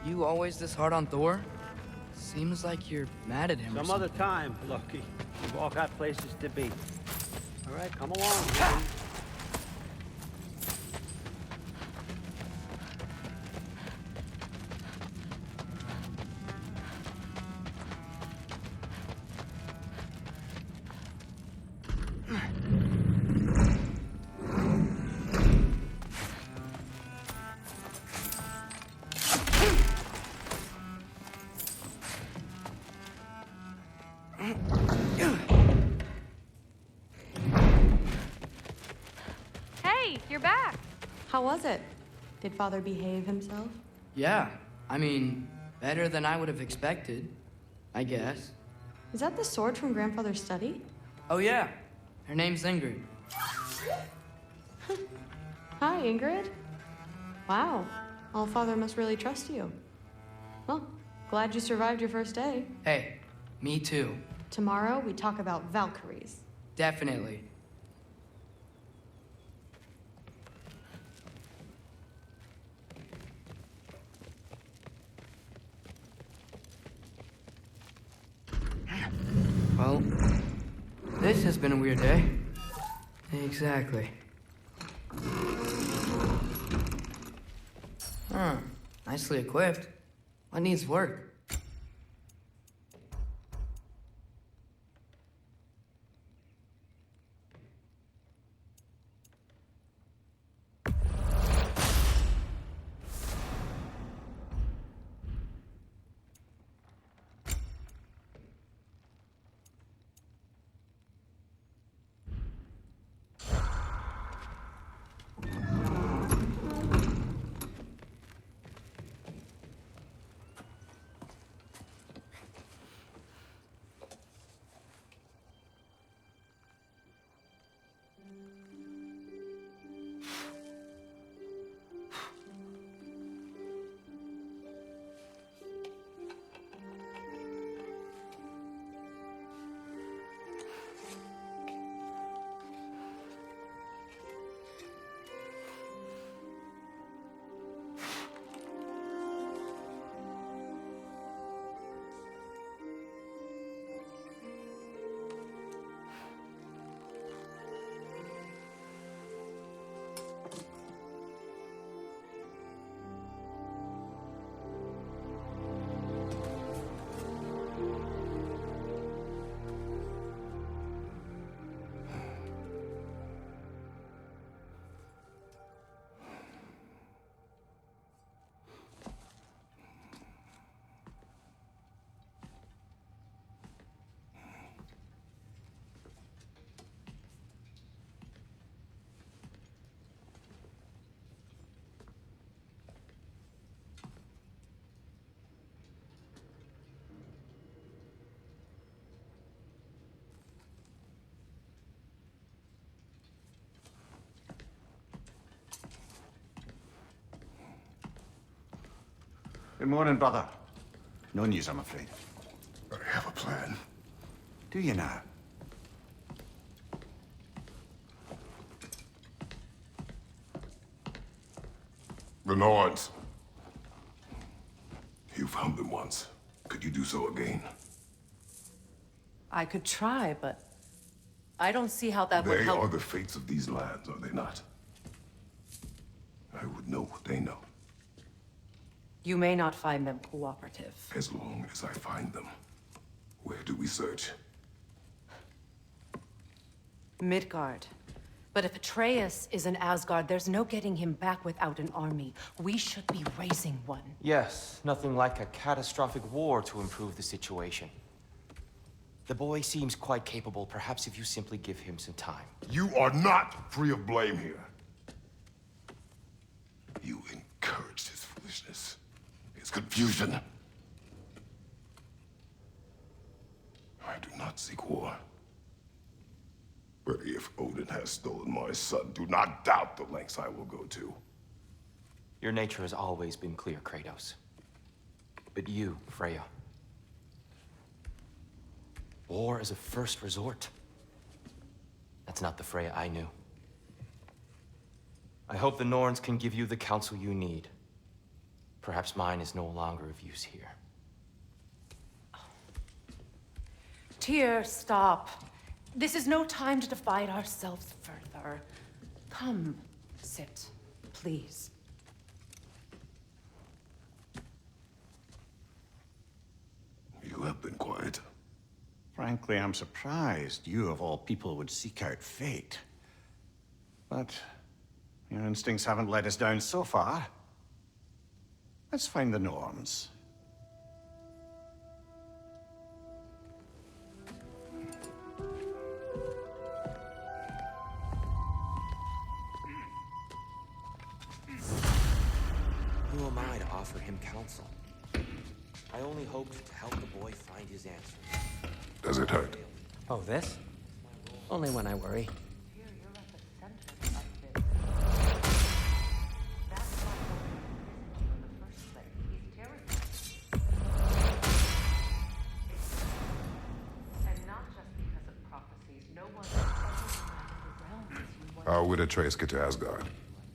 You always this hard on Thor? Seems like you're mad at him or Some something. other time, Loki. We've all got places to be. All right, come along, man. Hey, you're back. How was it? Did Father behave himself? Yeah, I mean, better than I would have expected, I guess. Is that the sword from Grandfather's study? Oh yeah, her name's Ingrid. Hi, Ingrid. Wow, Allfather must really trust you. Well, glad you survived your first day. Hey, me too. Tomorrow, we talk about Valkyries. Definitely. Well, this has been a weird day. Exactly. Huh. Nicely equipped. What needs work? Good morning, brother. No news, I'm afraid. I have a plan. Do you now? The Norns. You found them once. Could you do so again? I could try, but I don't see how that would They help. are the fates of these lands, are they not? I would know what they know, You may not find them cooperative. as long as I find them. Where do we search? Midgard. But if Atreus is in Asgard, there's no getting him back without an army. We should be raising one. Yes, nothing like a catastrophic war to improve the situation. The boy seems quite capable. Perhaps if you simply give him some time. You are not free of blame here. You encouraged his foolishness, his confusion. I do not seek war. But if Odin has stolen my son, do not doubt the lengths I will go to. Your nature has always been clear, Kratos. But you, Freya. War is a first resort. That's not the Freya I knew. I hope the Norns can give you the counsel you need. Perhaps mine is no longer of use here. Tyr, stop. This is no time to divide ourselves further. Come, sit, please. You have been quiet. Frankly, I'm surprised you, of all people, would seek out fate. But your instincts haven't let us down so far. Let's find the Norns. Who am I to offer him counsel? I only hoped to help the boy find his answers. Does it hurt? Oh, this? Only when I worry. Tyr, you're at the center of this. That's why Odin isn't you in the first place. He's terrified. And not just because of prophecies. No one has ever united the realms as you once. How would Atreus get to Asgard?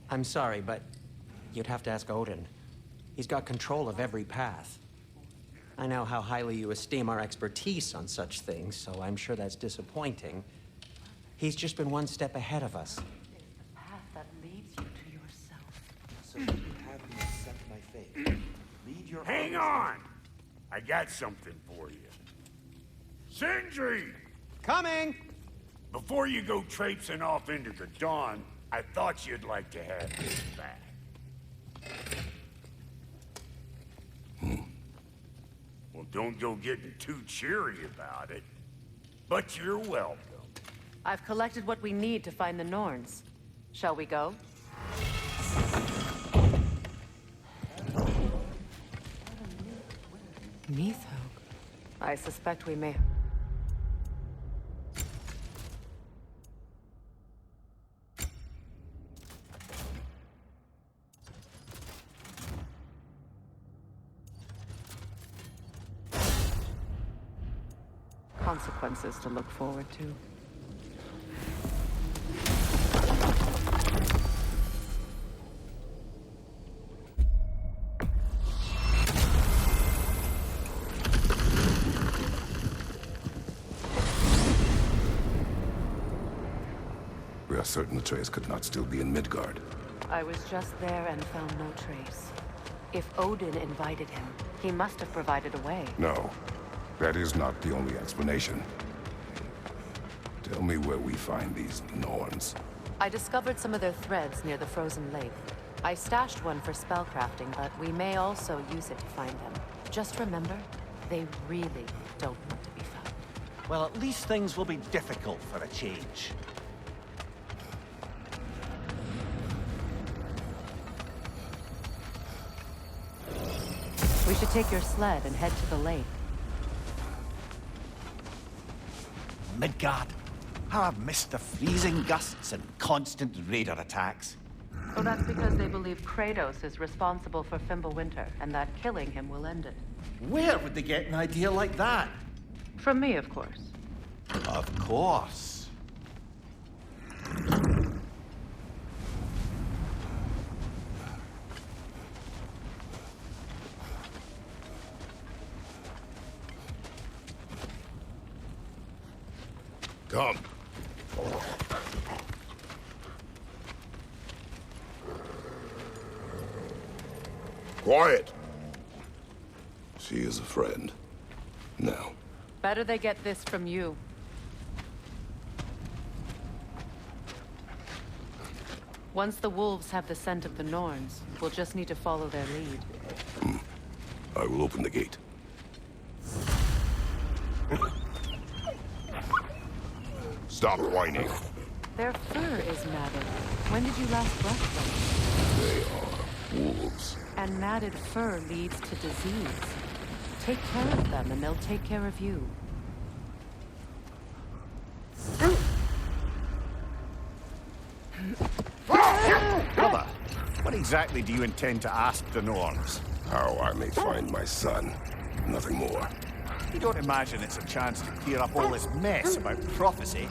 I'm sorry, but you'd have to ask Odin. He's got control of every path. I know how highly you esteem our expertise on such things, so I'm sure that's disappointing. He's just been one step ahead of us. Is the path that leads you to yourself. So that you have me accept my fate. Lead your Hang on! I got something for you. Sindri! Coming! Before you go traipsing off into the dawn, I thought you'd like to have this back. Well, don't go getting too cheery about it. But you're welcome. I've collected what we need to find the Norns. Shall we go? Neathog. I suspect we may. Consequences to look forward to. We are certain Atreus could not still be in Midgard. I was just there and found no trace. If Odin invited him, he must have provided a way. No, that is not the only explanation. Tell me where we find these Norns. I discovered some of their threads near the frozen lake. I stashed one for spellcrafting, but we may also use it to find them. Just remember, they really don't want to be found. Well, at least things will be difficult for a change. We should take your sled and head to the lake. Midgard. How I've missed the freezing gusts and constant raider attacks. Oh, that's because they believe Kratos is responsible for Fimbulwinter, and that killing him will end it. Where would they get an idea like that? From me, of course. Of course. Come. Quiet. She is a friend. Now. Better they get this from you. Once the wolves have the scent of the Norns, we'll just need to follow their lead. I will open the gate. Stop whining. Their fur is matted. When did you last brush them? They are wolves. And matted fur leads to disease. Take care of them, and they'll take care of you. Brother, what exactly do you intend to ask the Norns? How I may find my son. Nothing more. You don't imagine it's a chance to clear up all this mess about prophecy?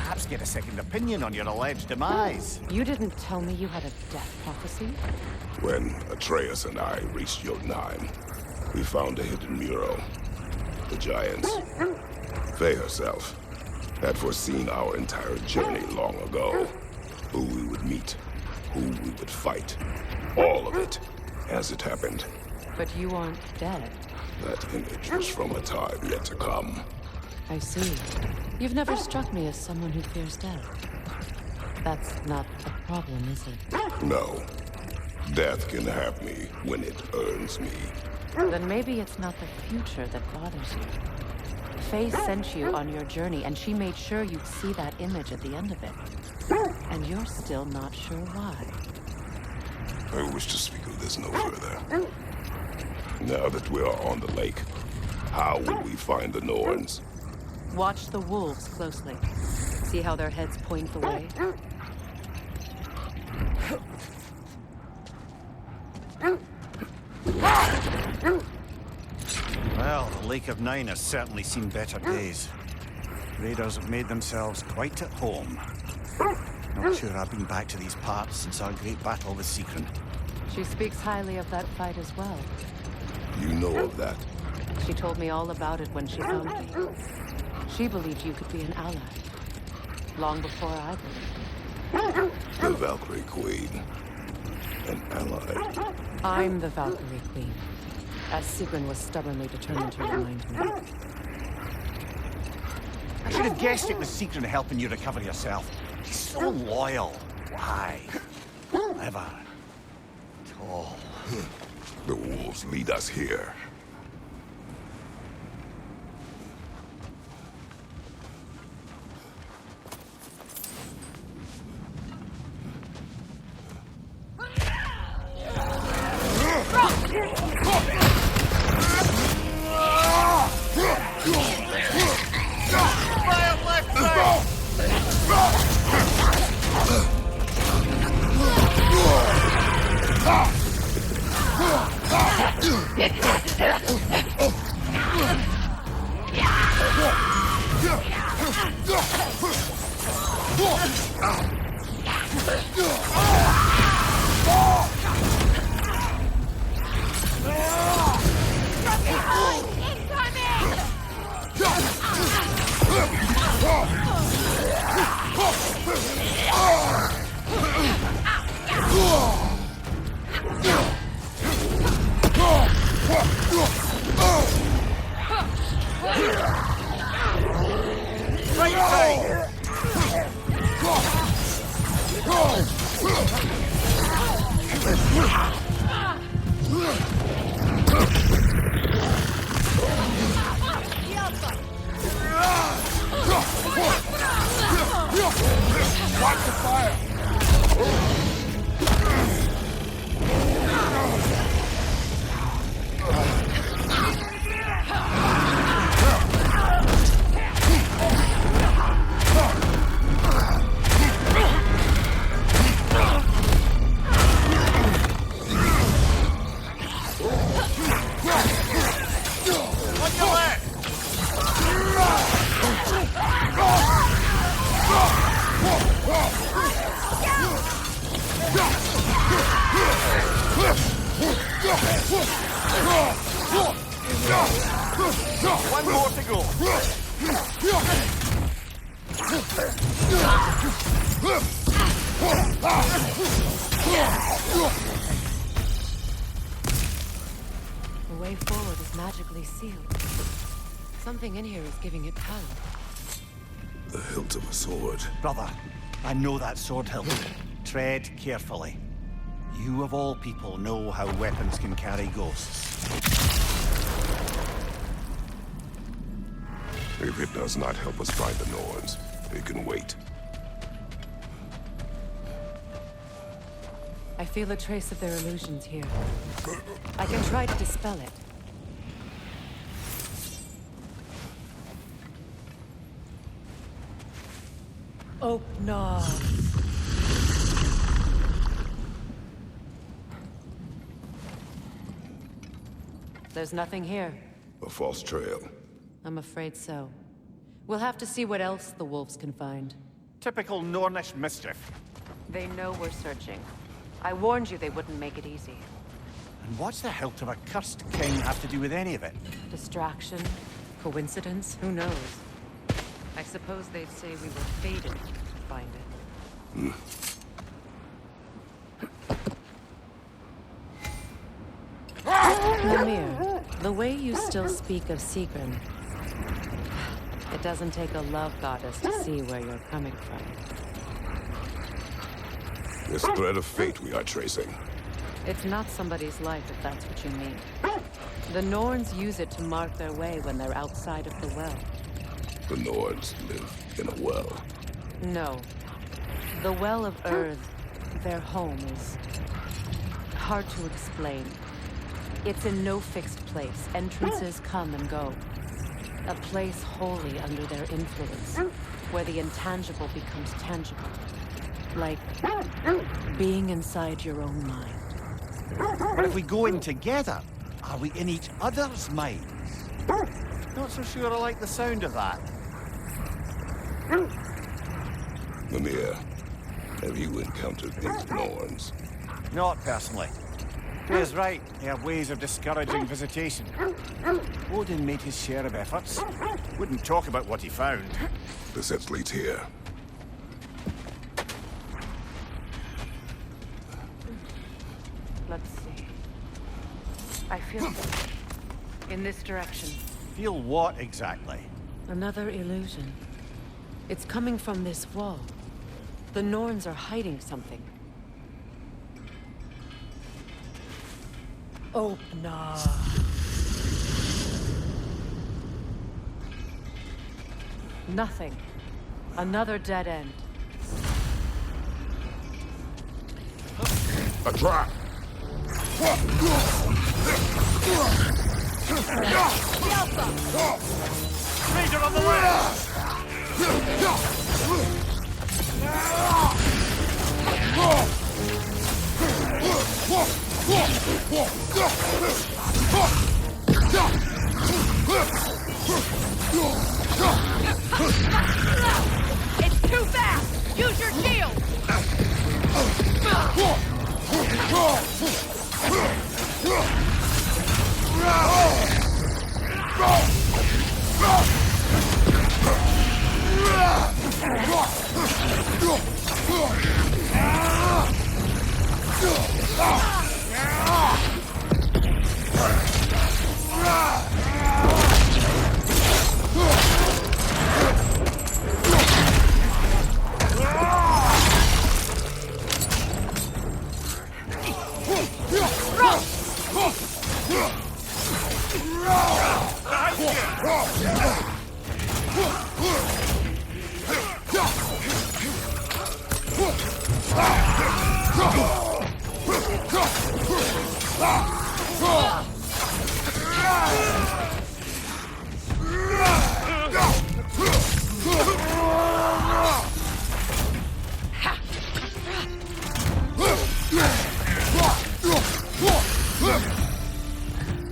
perhaps get a second opinion on your alleged demise. You didn't tell me you had a death prophecy? When Atreus and I reached Jotunheim, we found a hidden mural. The giants, Faye herself, had foreseen our entire journey long ago. Who we would meet, who we would fight. All of it, as it happened. But you aren't dead. That image was from a time yet to come. I see. You've never struck me as someone who fears death. That's not a problem, is it? No. Death can have me when it earns me. Then maybe it's not the future that bothers you. Faye sent you on your journey, and she made sure you'd see that image at the end of it. And you're still not sure why. I wish to speak of this no further. Now that we are on the lake, how will we find the Norns? Watch the wolves closely. See how their heads point the way? Well, the Lake of Nine has certainly seen better days. Raiders have made themselves quite at home. Not sure I've been back to these parts since our great battle with Secret. She speaks highly of that fight as well. You know of that? She told me all about it when she found me. She believed you could be an ally. Long before I believed. The Valkyrie Queen. An ally. I'm the Valkyrie Queen, as Sigrun was stubbornly determined to remind me. I should have guessed it was Secret helping you recover yourself. She's so loyal. Why? Clever. Tall. The wolves lead us here. One more to go. The way forward is magically sealed. Something in here is giving it power. The hilt of a sword. Brother, I know that sword hilt. Tread carefully. You of all people know how weapons can carry ghosts. If it does not help us find the Norns, it can wait. I feel a trace of their illusions here. I can try to dispel it. Oh, no. There's nothing here. A false trail. I'm afraid so. We'll have to see what else the wolves can find. Typical Nornish mischief. They know we're searching. I warned you they wouldn't make it easy. And what's the hilt of a cursed king have to do with any of it? Distraction? Coincidence? Who knows? I suppose they'd say we were fated to find it. Mimir, the way you still speak of Sigrun, it doesn't take a love goddess to see where you're coming from. This thread of fate we are tracing. It's not somebody's life, if that's what you mean. The Norns use it to mark their way when they're outside of the well. The Norns live in a well. No. The Well of Earth, their home, is hard to explain. It's in no fixed place. Entrances come and go. A place wholly under their influence, where the intangible becomes tangible. Like being inside your own mind. But if we go in together, are we in each other's minds? Not so sure I like the sound of that. Mimir, have you encountered these Norns? Not personally. Freya's right. They have ways of discouraging visitation. Odin made his share of efforts. Wouldn't talk about what he found. The sense leads here. Let's see. I feel in this direction. Feel what exactly? Another illusion. It's coming from this wall. The Norns are hiding something. Oh, no. Nothing. Another dead end. A trap! Ranger on the way! It's too fast! Use your shield!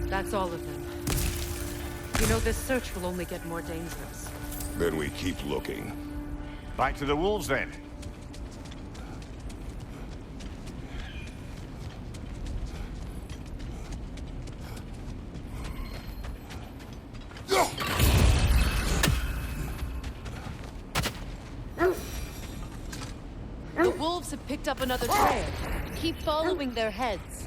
That's all of them. You know, this search will only get more dangerous. Then we keep looking. Back to the wolves then. The wolves have picked up another trail. Keep following their heads.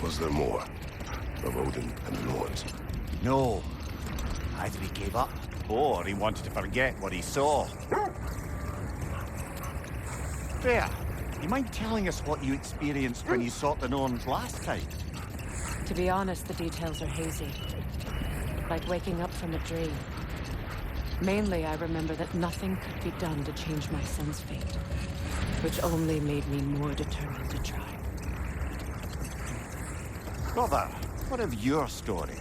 Was there more? Of Odin and the Norns? No. Either he gave up, or he wanted to forget what he saw. Freya, you mind telling us what you experienced when you sought the Norns last time? To be honest, the details are hazy. Like waking up from a dream. Mainly, I remember that nothing could be done to change my son's fate. Which only made me more determined to try. Brother, what of your story?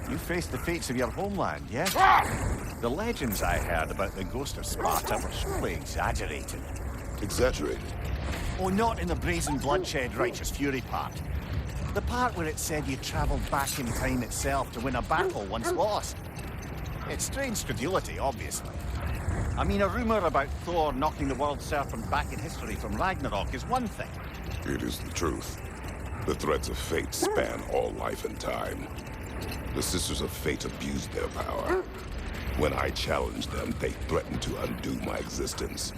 You faced the fates of your homeland, yes? The legends I heard about the ghost of Sparta were surely exaggerated. Exaggerated? Oh, not in the brazen bloodshed righteous fury part. The part where it said you travelled back in time itself to win a battle once lost. It's strange credulity, obviously. I mean, a rumor about Thor knocking the world serpent back in history from Ragnarok is one thing. It is the truth. The threads of fate span all life and time. The Sisters of Fate abused their power. When I challenged them, they threatened to undo my existence.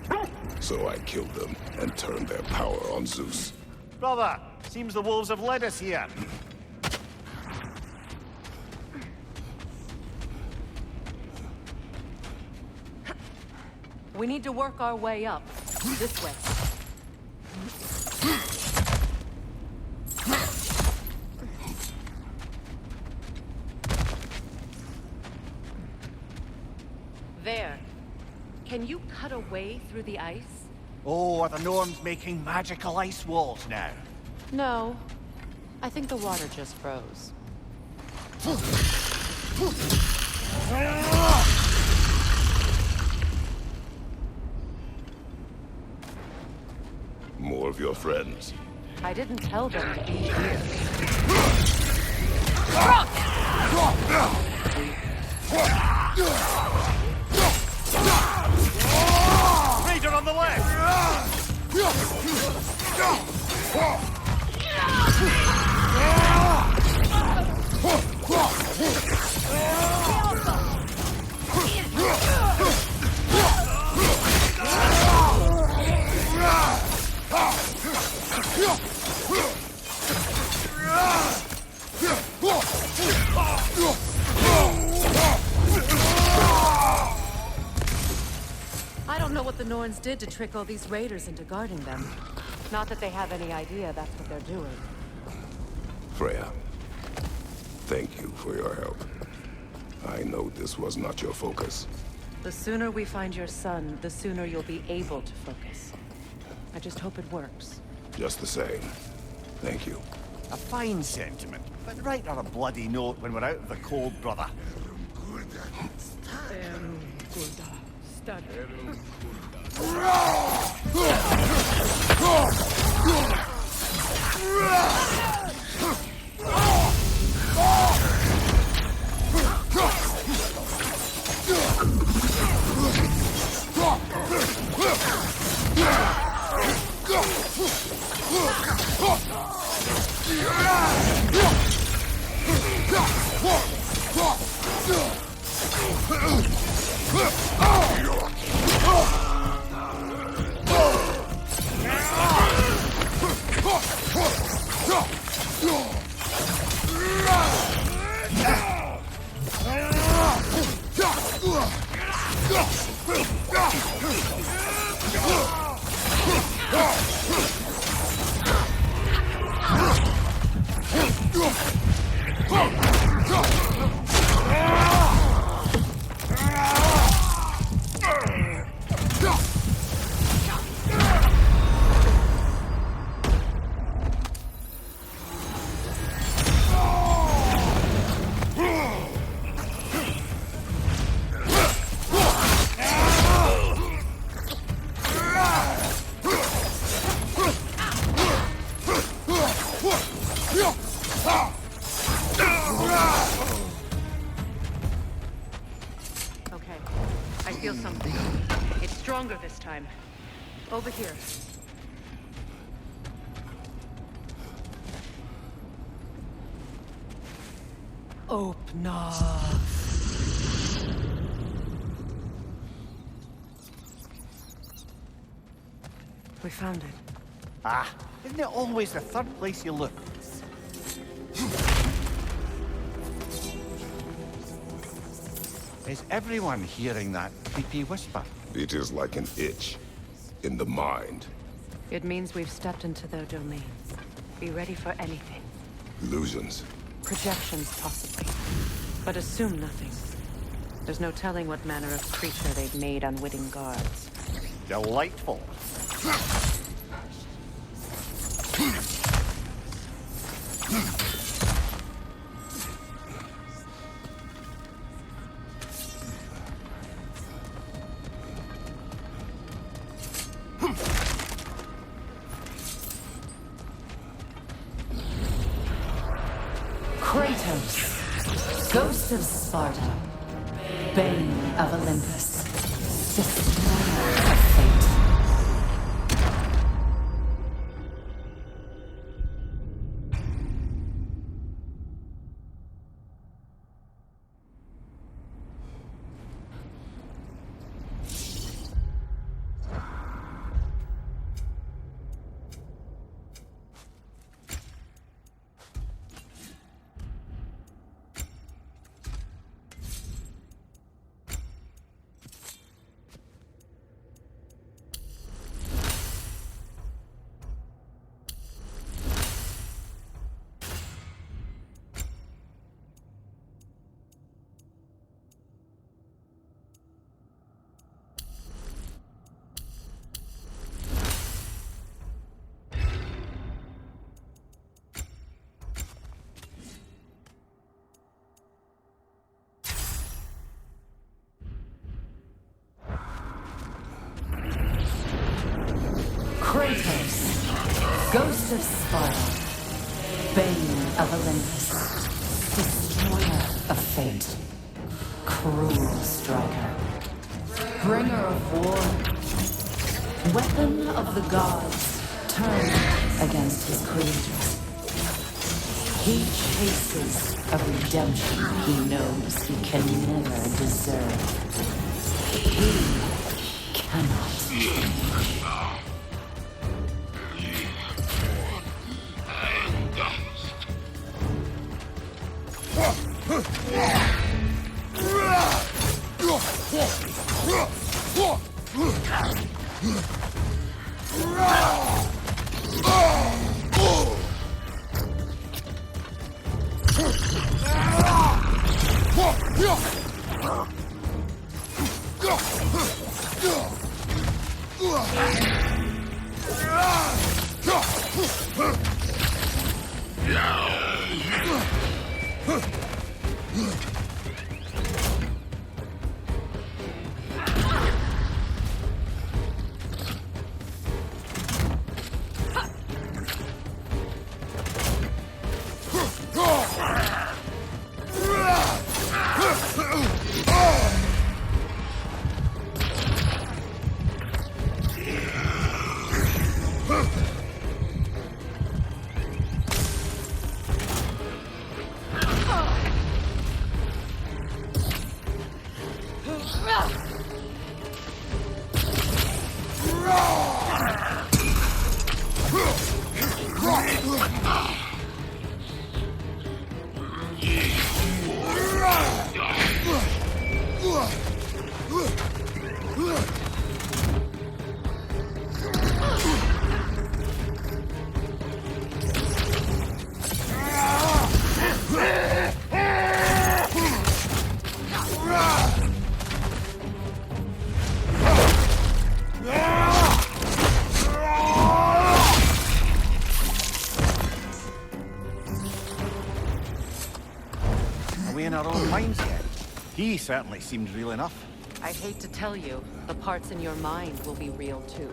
So I killed them and turned their power on Zeus. Brother, seems the wolves have led us here. We need to work our way up. This way. There. Can you cut a way through the ice? Oh, are the Norns making magical ice walls now? No. I think the water just froze. More of your friends. I didn't tell them to be here. Raider on the left! I don't know what the Norns did to trick all these raiders into guarding them. Not that they have any idea that's what they're doing. Freya, thank you for your help. I know this was not your focus. The sooner we find your son, the sooner you'll be able to focus. I just hope it works. Just the same. Thank you. A fine sentiment, but write her a bloody note when we're out of the cold, brother. Okay. I feel something. It's stronger this time. Over here. Open up. We found it. Ah, isn't it always the third place you look? Is everyone hearing that creepy whisper? It is like an itch in the mind. It means we've stepped into their domain. Be ready for anything. Illusions. Projections, possibly. But assume nothing. There's no telling what manner of creature they've made unwitting guards. Delightful. Kratos, Ghost of Sparta, Bane of Olympus, Destroyer of fate. Kratos, Ghost of Sparta, Bane of Olympus, Destroyer of Fate, Cruel Striker, Bringer of War, Weapon of the Gods, turned against his creators. He chases a redemption he knows he can never deserve. He cannot change. He certainly seems real enough. I hate to tell you, the parts in your mind will be real too.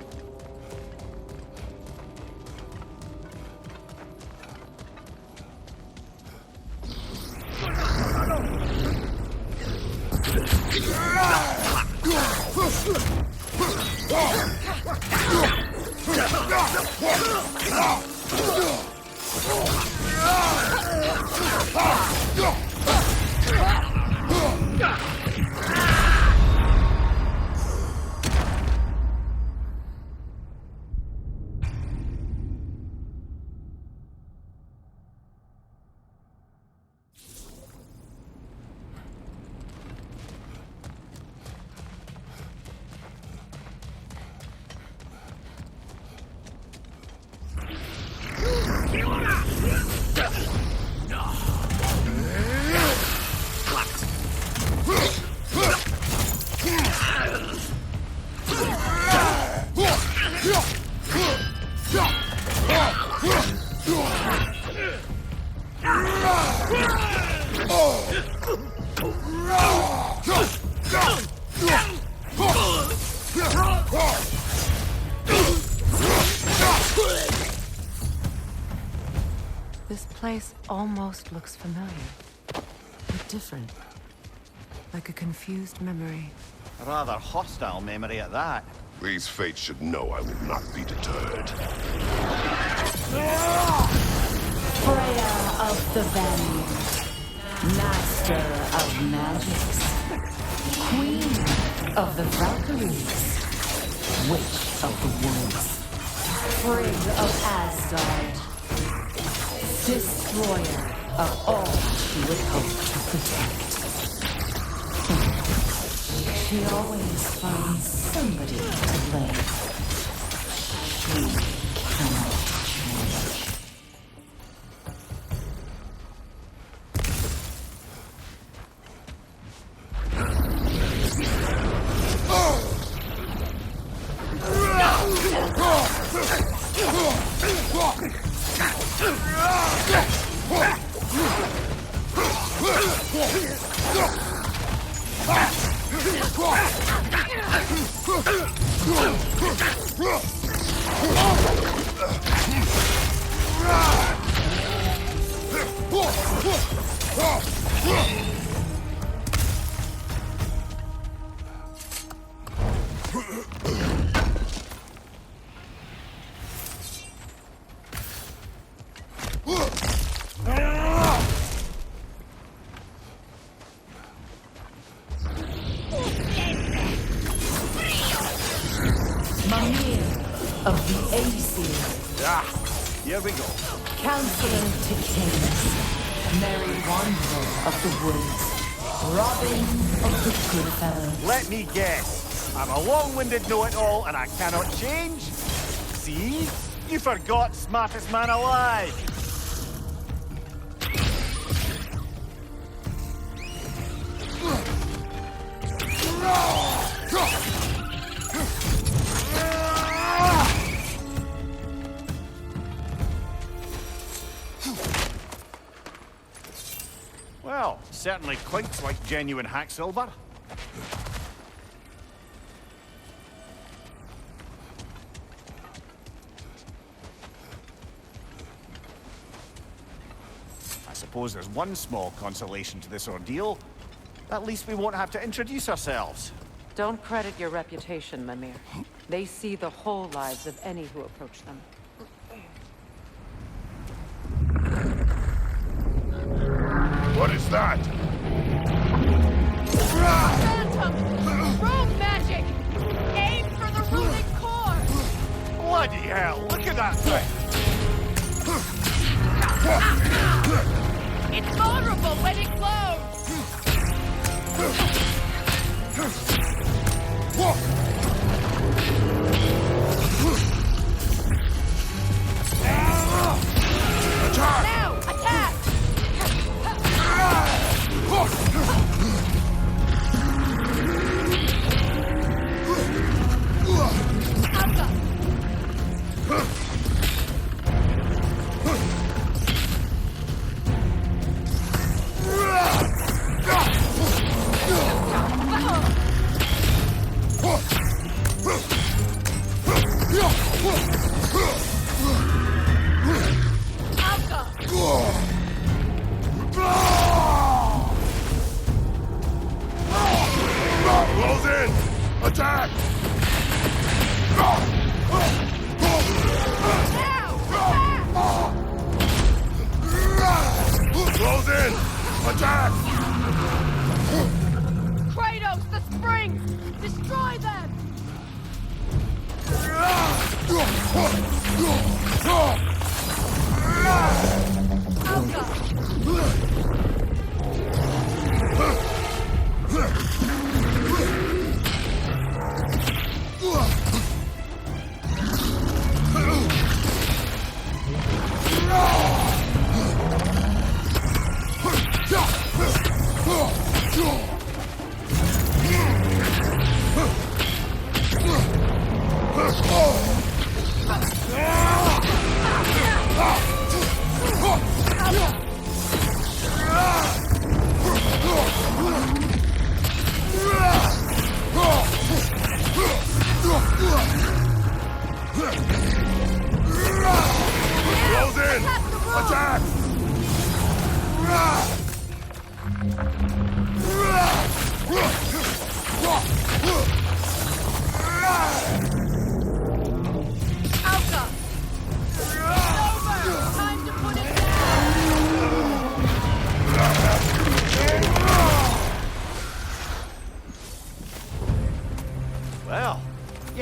This place almost looks familiar, but different. Like a confused memory. A rather hostile memory at that. These fates should know I will not be deterred. Freya of the Vanir, master of magics, queen of the Valkyries, witch of the woods, Frigg of Asgard, destroyer of all she would hope to protect. She always finds somebody to blame. She cannot change. Of the Aesir. Ah, here we go. Counselor to kings. Merry wanderer of the woods. Robin of the good fellows. Let me guess. I'm a long-winded know-it-all and I cannot change? See? You forgot smartest man alive. Well, certainly clinks like genuine hack silver. I suppose there's one small consolation to this ordeal. At least we won't have to introduce ourselves. Don't credit your reputation, Mimir. They see the whole lives of any who approach them. What is that? Phantom! Rogue magic! Aim for the runic core! Bloody hell, look at that thing! It's vulnerable when it glows! Attack! Now, attack! Close in! Attack! Close in! Attack! Kratos, the springs! Destroy them!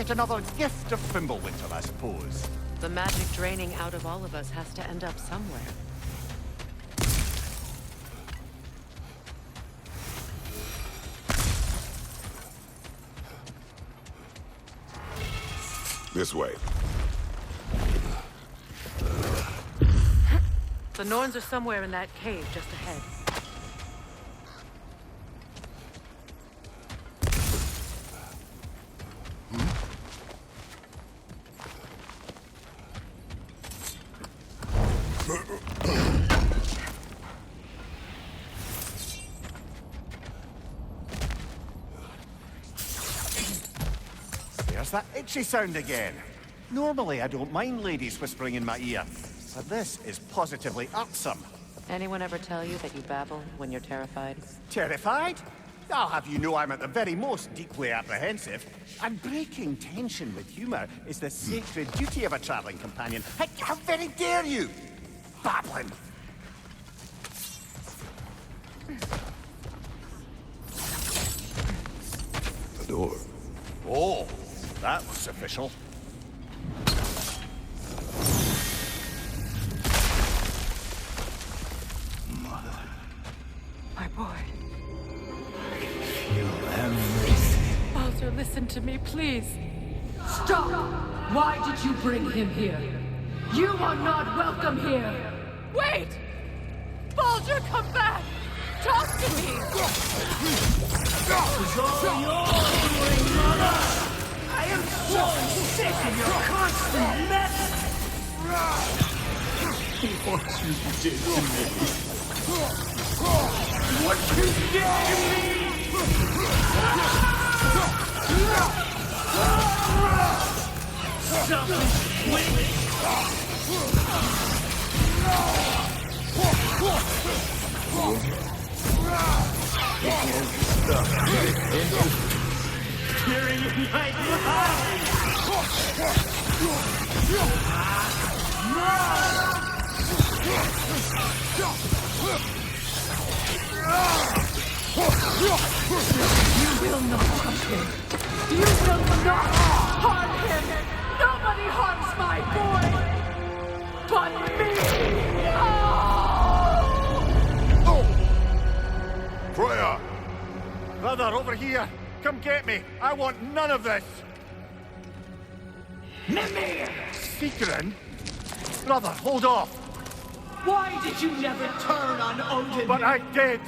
Yet another gift of Fimbulwinter, I suppose. The magic draining out of all of us has to end up somewhere. This way. The Norns are somewhere in that cave just ahead. There's that itchy sound again. Normally, I don't mind ladies whispering in my ear, but this is positively irksome. Anyone ever tell you that you babble when you're terrified? Terrified? I'll have you know I'm at the very most deeply apprehensive. And breaking tension with humor is the sacred duty of a traveling companion. How very dare you! Babbling! The door. Oh, that looks official. My boy. Feel everything. Baldur, listen to me, please. Stop! Why did you bring him here? You are not welcome here! Wait! Baldur, come back! Talk to me! It's all your doing, mother! I am so sick of your constant mess! What you did to me! What you did to me! Selfish witch! Tearing in my You will not touch him! You will not harm him! Nobody harms my boy! But me! Oh! Freya! Brother, over here! Come get me! I want none of this! Mimir! Secret? Brother, hold off! Why did you never turn on Odin? But I did!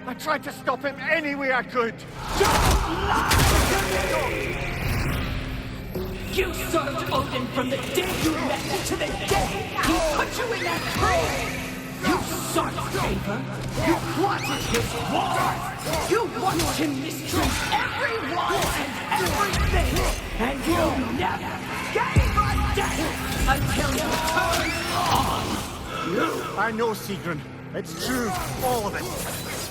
I tried to stop him any way I could! Don't lie to me! You served Odin from the day you met him to the day he put you in that tree! You sought favor! You plotted his war! You watched him mistreat everyone and everything! And you never gave a damn until you turned on! I know, Sigrun. It's true, all of it.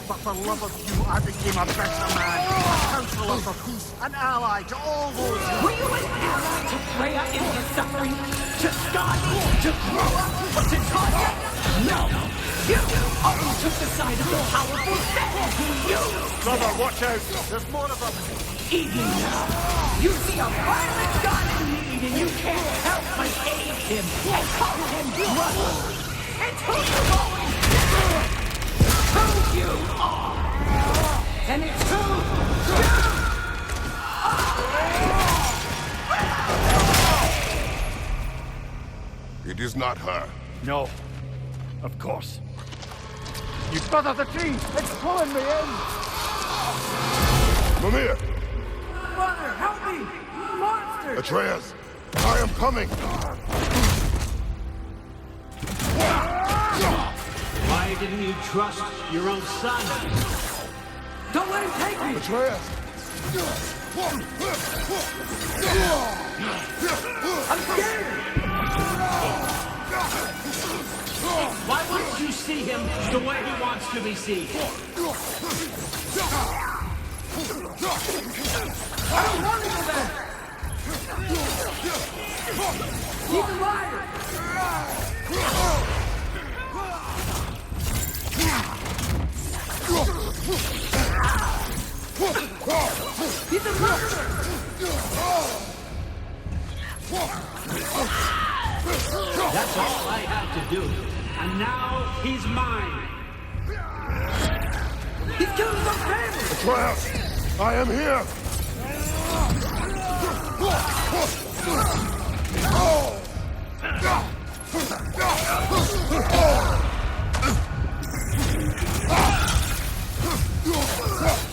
But for love of you, I became a better man, a counselor for peace, an ally to all those who... Were you an ally to Freya in her suffering? To Scott? To grow up? Or to Tanya? No! You always took the side of the powerful men! You! Brother, watch out! There's more of them! Even now, you see a violent god in need and you can't help but aid him and call him brother! It's who you've always been! Who you are! And it's who you It is not her. No. Of course. You brother the tree! It's pulling me in! Mimir! Mother, help me! Monster! Atreus! I am coming! Why didn't you trust your own son? Don't let him take me! Atreus! I'm scared! Why wouldn't you see him the way he wants to be seen? I don't want to go back! He's a liar! He's a murderer! That's all I had to do. And now he's mine. He's killing the family! Atreus, I am here!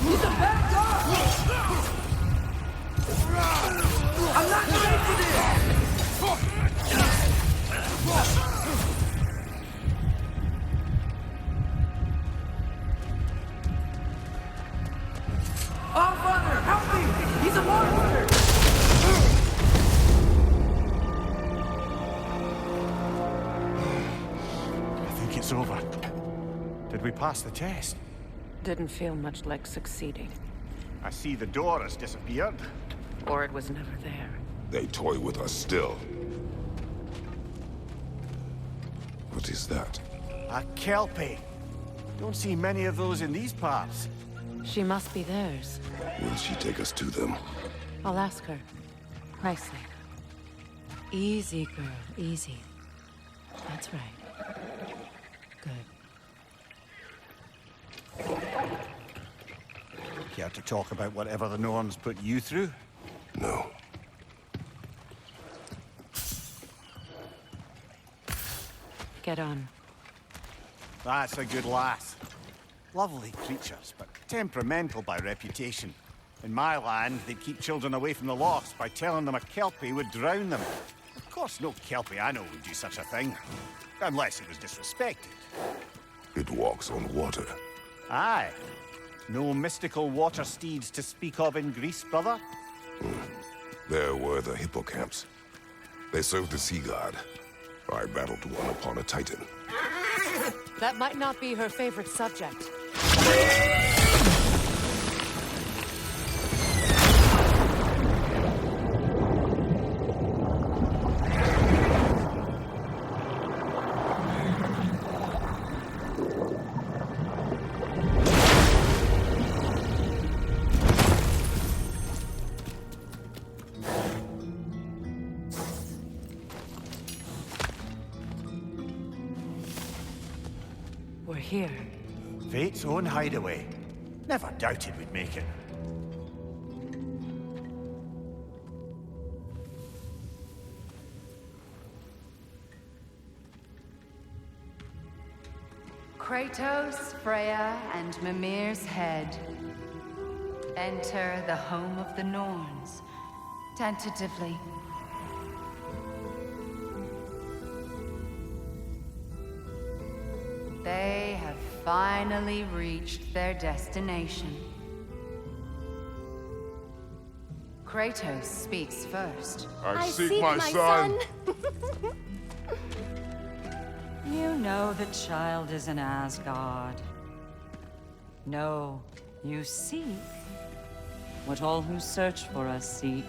He's a bad guy! I'm not ready for this! Oh, Father, help me! He's a monster! I think it's over. Did we pass the test? Didn't feel much like succeeding. I see the door has disappeared. Or it was never there. They toy with us still. What is that? A kelpie. Don't see many of those in these parts. She must be theirs. Will she take us to them? I'll ask her. Nicely. Easy, girl. Easy. That's right. Good. Care to talk about whatever the Norns put you through? No. Get on. That's a good lass. Lovely creatures, but temperamental by reputation. In my land, they'd keep children away from the lost by telling them a kelpie would drown them. Of course, no kelpie I know would do such a thing. Unless it was disrespected. It walks on water. Aye. No mystical water steeds to speak of in Greece, brother? There were the hippocamps. They served the sea god. I battled one upon a titan. That might not be her favorite subject. We're here. Fate's own hideaway. Never doubted we'd make it. Kratos, Freya, and Mimir's head. Enter the home of the Norns, tentatively. They have finally reached their destination. Kratos speaks first. I seek my son. You know the child is in Asgard. No, you seek what all who search for us seek.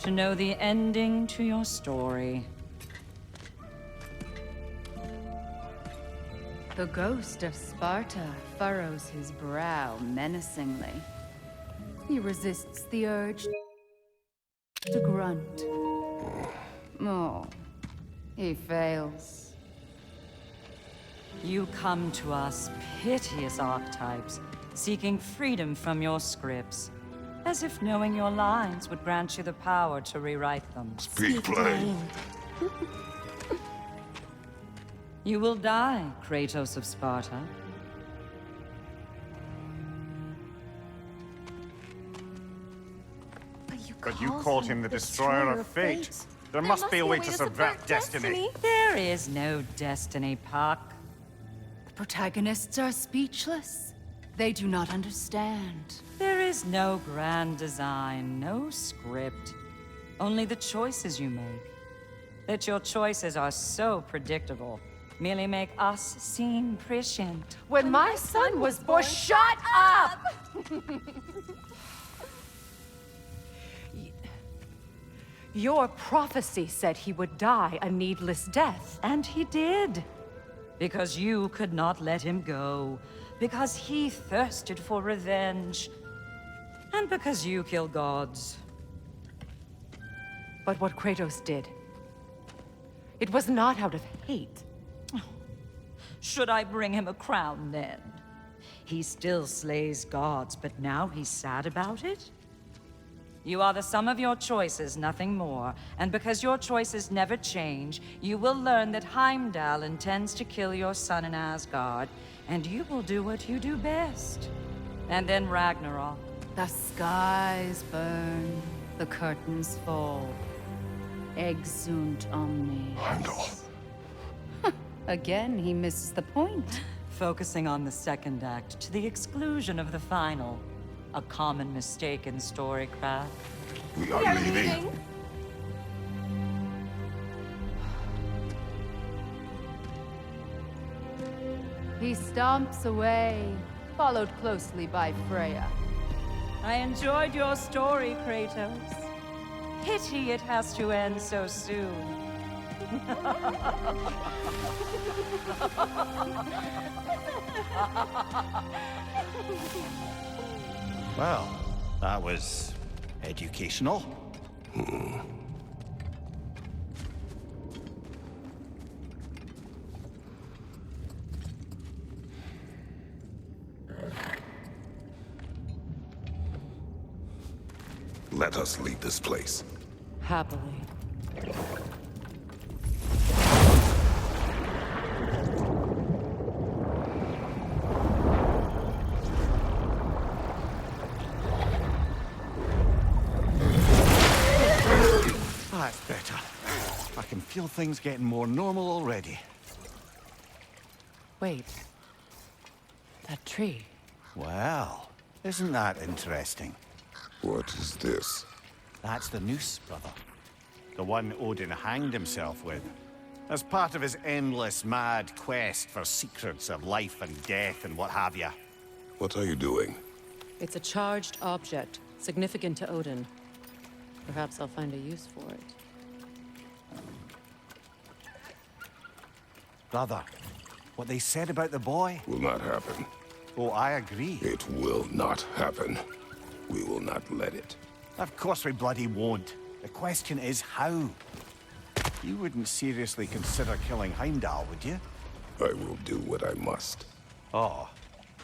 To know the ending to your story. The ghost of Sparta furrows his brow menacingly. He resists the urge to grunt. Oh, he fails. You come to us, piteous archetypes, seeking freedom from your scripts. As if knowing your lines would grant you the power to rewrite them. Speak plain. You will die, Kratos of Sparta. But you called him the Destroyer of Fate. There must be a way to subvert destiny. There is no destiny, Puck. The protagonists are speechless. They do not understand. There is no grand design, no script. Only the choices you make. That your choices are so predictable merely make us seem prescient. When my son was born, shut up! Your prophecy said he would die a needless death. And he did. Because you could not let him go. Because he thirsted for revenge. And because you kill gods. But what Kratos did, it was not out of hate. Should I bring him a crown then? He still slays gods, but now he's sad about it? You are the sum of your choices, nothing more. And because your choices never change, you will learn that Heimdall intends to kill your son in Asgard, and you will do what you do best. And then Ragnarok. The skies burn, the curtains fall. Exunt omnes. Heimdall. Again, he misses the point. Focusing on the second act to the exclusion of the final. A common mistake in storycraft. We are leaving. He stomps away, followed closely by Freya. I enjoyed your story, Kratos. Pity it has to end so soon. Well, that was educational. Let us leave this place. Happily. That's better. I can feel things getting more normal already. Wait. That tree. Well, isn't that interesting? What is this? That's the noose, brother. The one Odin hanged himself with. As part of his endless, mad quest for secrets of life and death and what have you. What are you doing? It's a charged object, significant to Odin. Perhaps I'll find a use for it. Brother, what they said about the boy? Will not happen. Oh, I agree. It will not happen. We will not let it. Of course we bloody won't. The question is how. You wouldn't seriously consider killing Heimdall, would you? I will do what I must. Oh,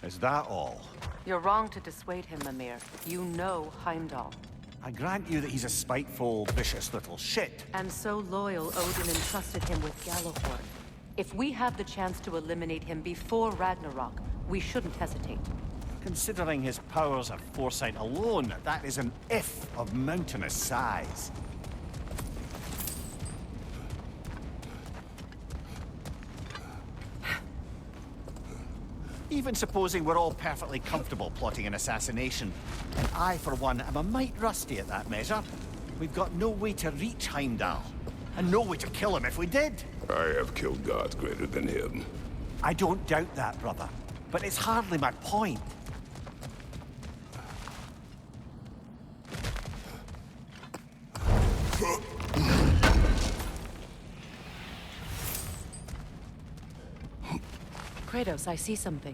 is that all? You're wrong to dissuade him, Mimir. You know Heimdall. I grant you that he's a spiteful, vicious little shit. And so loyal, Odin entrusted him with Gjallarhorn. If we have the chance to eliminate him before Ragnarok, we shouldn't hesitate. Considering his powers of foresight alone, that is an if of mountainous size. Even supposing we're all perfectly comfortable plotting an assassination, and I, for one, am a mite rusty at that measure. We've got no way to reach Heimdall, and no way to kill him if we did. I have killed gods greater than him. I don't doubt that, brother, but it's hardly my point. Kratos, I see something.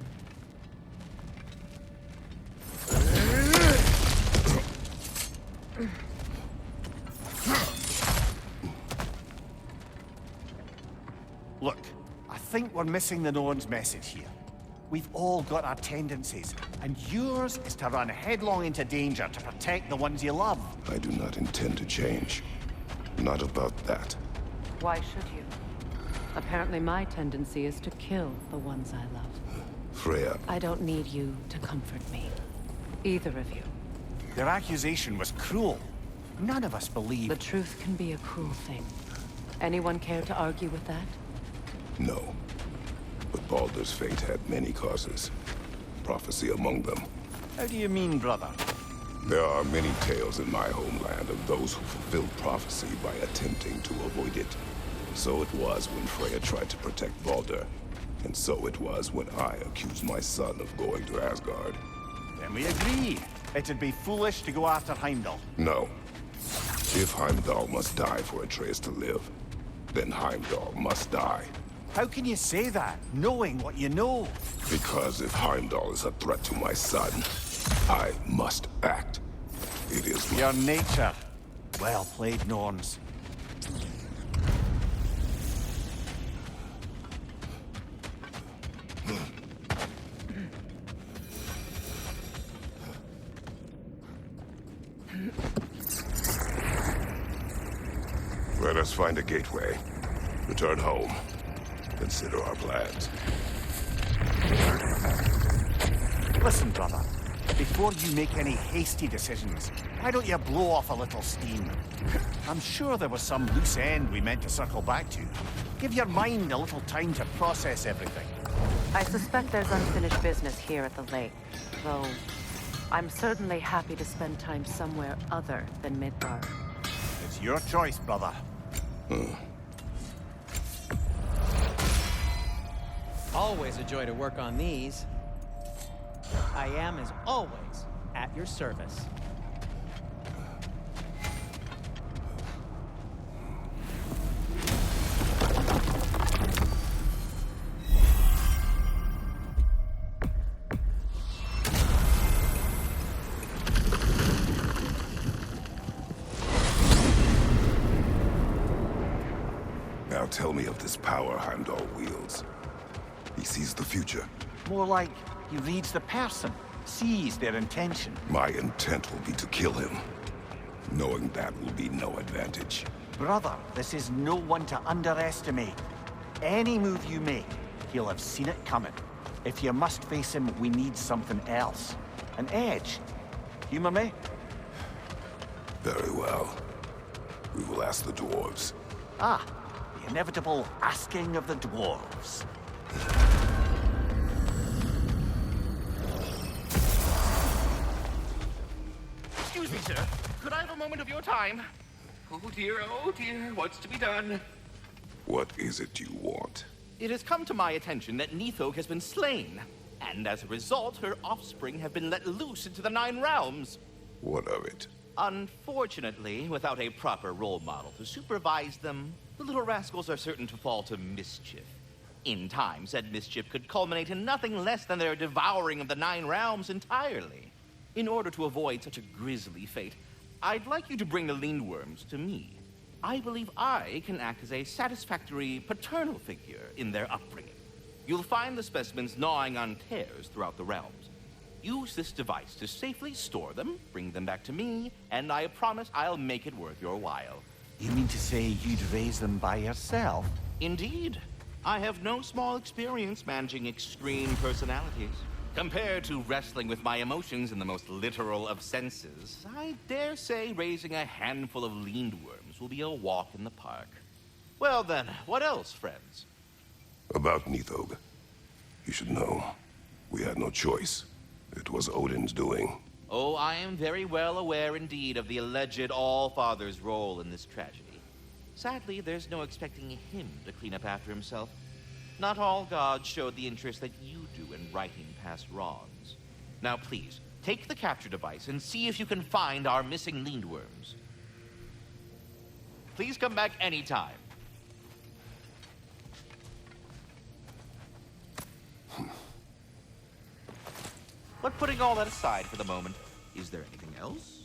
Look, I think we're missing the Norn's message here. We've all got our tendencies, and yours is to run headlong into danger to protect the ones you love. I do not intend to change. Not about that. Why should you? Apparently my tendency is to kill the ones I love. Freya. I don't need you to comfort me. Either of you. Their accusation was cruel. None of us believe... The truth can be a cruel thing. Anyone care to argue with that? No. But Baldur's fate had many causes. Prophecy among them. How do you mean, brother? There are many tales in my homeland of those who fulfilled prophecy by attempting to avoid it. So it was when Freya tried to protect Baldur. And so it was when I accused my son of going to Asgard. Then we agree. It'd be foolish to go after Heimdall. No. If Heimdall must die for Atreus to live, then Heimdall must die. How can you say that, knowing what you know? Because if Heimdall is a threat to my son, I must act. It is your nature. Well played, Norns. Let us find a gateway. Return home. Consider our plans. Listen, brother. Before you make any hasty decisions, why don't you blow off a little steam? I'm sure there was some loose end we meant to circle back to. Give your mind a little time to process everything. I suspect there's unfinished business here at the lake, though I'm certainly happy to spend time somewhere other than Midgard. It's your choice, brother. Always a joy to work on these. I am, as always, at your service. Now tell me of this power Heimdall wields. He sees the future. More like he reads the person, sees their intention. My intent will be to kill him. Knowing that will be no advantage. Brother, this is no one to underestimate. Any move you make, he'll have seen it coming. If you must face him, we need something else. An edge. Humor me? Very well. We will ask the dwarves. Ah, the inevitable asking of the dwarves. Excuse me, sir. Could I have a moment of your time? Oh dear, what's to be done? What is it you want? It has come to my attention that Nithog has been slain, and as a result, her offspring have been let loose into the Nine Realms. What of it? Unfortunately, without a proper role model to supervise them, the little rascals are certain to fall to mischief. In time, said mischief could culminate in nothing less than their devouring of the Nine Realms entirely. In order to avoid such a grisly fate, I'd like you to bring the Lindworms to me. I believe I can act as a satisfactory paternal figure in their upbringing. You'll find the specimens gnawing on tears throughout the realms. Use this device to safely store them, bring them back to me, and I promise I'll make it worth your while. You mean to say you'd raise them by yourself? Indeed. I have no small experience managing extreme personalities. Compared to wrestling with my emotions in the most literal of senses, I dare say raising a handful of Lindworms will be a walk in the park. Well then, what else, friends? About Nithog. You should know. We had no choice. It was Odin's doing. Oh, I am very well aware indeed of the alleged All-Father's role in this tragedy. Sadly, there's no expecting him to clean up after himself. Not all gods showed the interest that you do in righting past wrongs. Now please, take the capture device and see if you can find our missing Lindworms. Please come back anytime. But putting all that aside for the moment, is there anything else?